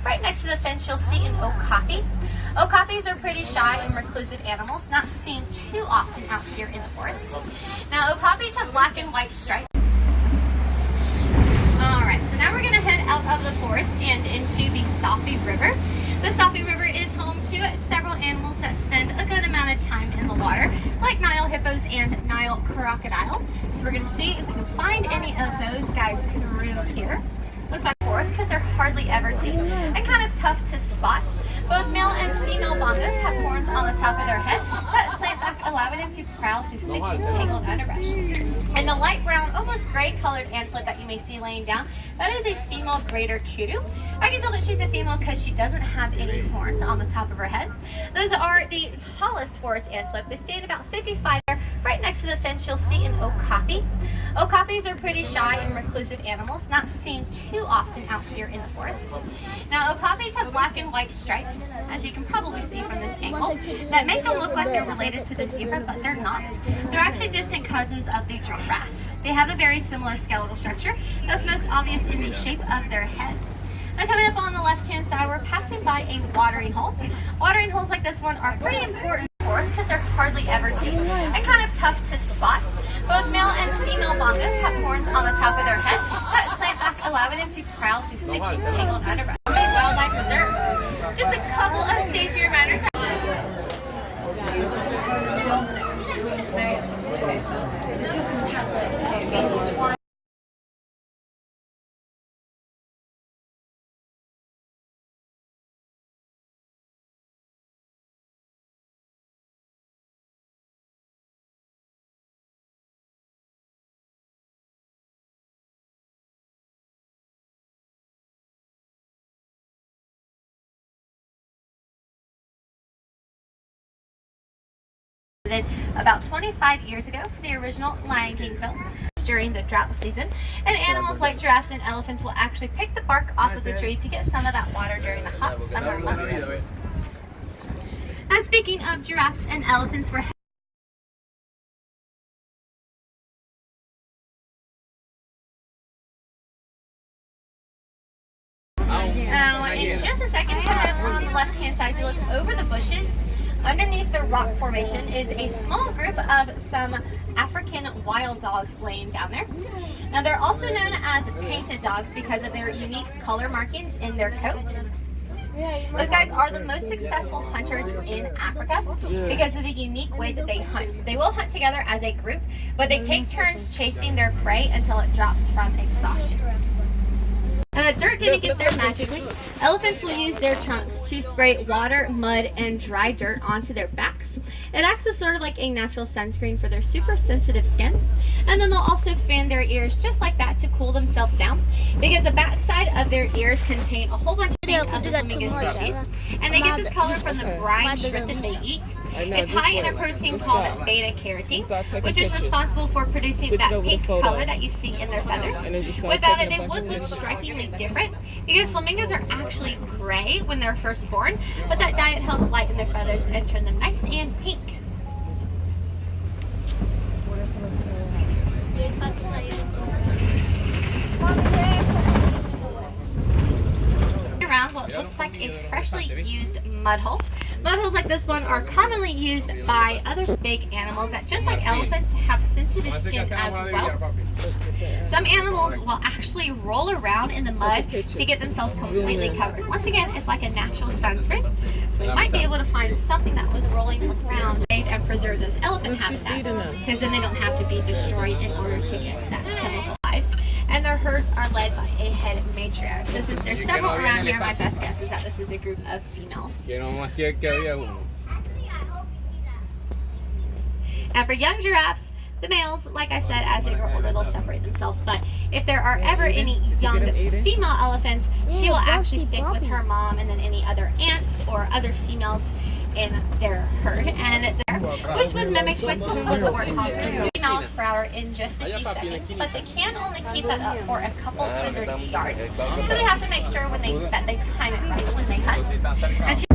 right next to the fence, you'll see an okapi. Okapis are pretty shy and reclusive animals, not seen too often out here in the forest. Now, okapis have black and white stripes. Alright, so now we're going to head out of the forest and into the Safi River. The Safi River is home to several animals that spend a good amount of time in the water, like Nile hippos and Nile crocodile. So we're going to see if we can find any of those guys through here. Looks like forest because they're hardly ever seen and kind of tough to spot. Both male and female bongos have horns on the top of their head that slant back, allowing them to prowl through thick tangled underbrush. And the light brown, almost gray colored antelope that you may see laying down, that is a female greater kudu. I can tell that she's a female because she doesn't have any horns on the top of her head. Those are the tallest forest antelope. They stand about 55. Right next to the fence, you'll see an okapi. Okapis are pretty shy and reclusive animals, not seen too often out here in the forest. Now, okapis have black and white stripes, as you can probably see from this angle, that make them look like they're related to the zebra, but they're not. They're actually distant cousins of the giraffe. They have a very similar skeletal structure, that's most obvious in the shape of their head. Now, coming up on the left-hand side, we're passing by a watering hole. Watering holes like this one are pretty important for us because they're hardly ever seen and kind of tough to spot. Both male and female bongos have horns on the top of their head that slant back, allowing them to prowl through thick tangled underbrush. A wildlife reserve. Just a couple of safety reminders. The two contestants intertwine. About 25 years ago for the original Lion King film during the drought season, and animals like giraffes and elephants will actually pick the bark off of the tree to get some of that water during the hot summer months. Now, speaking of giraffes and elephants, we're in just a second, on the left hand side, if you look over the bushes, underneath the rock formation is a small group of some African wild dogs laying down there. Now, they're also known as painted dogs because of their unique color markings in their coat. Those guys are the most successful hunters in Africa because of the unique way that they hunt. They will hunt together as a group, but they take turns chasing their prey until it drops from exhaustion. Dirt didn't get there magically. Elephants will use their trunks to spray water, mud, and dry dirt onto their backs. It acts as sort of like a natural sunscreen for their super sensitive skin. And then they'll also fan their ears just like that to cool themselves down, because the backside of their ears contain a whole bunch of the flamingo species. And they get this color from the brine shrimp that they eat. It's high in a protein called beta-carotene, which is responsible for producing that pink color that you see in their feathers. Without it, they would look strikingly different, because flamingos are actually gray when they're first born, but that diet helps lighten their feathers and turn them nice and pink. Around what looks like a freshly used mud hole. Mud holes like this one are commonly used by other big animals that, just like elephants, have sensitive skin as well. Some animals will actually roll around in the mud to get themselves completely covered. Once again, it's like a natural sunscreen. So we might be able to find something that was rolling around and preserve those elephant habitats, because then they don't have to be destroyed in order to get that chemical lives. And their herds are led by a head matriarch. So since there's several around here, my best guess is that this is a group of females. And for young giraffes, the males, like I said, as they grow older, they'll separate themselves. But if there are ever any young female elephants, she will actually stick with her mom and then any other aunts or other females in their herd. And which was mimicked with the warthog, 3 miles per hour in just a few seconds. But they can only keep that up for a couple hundred yards. So they have to make sure when they time it right when they hunt. And she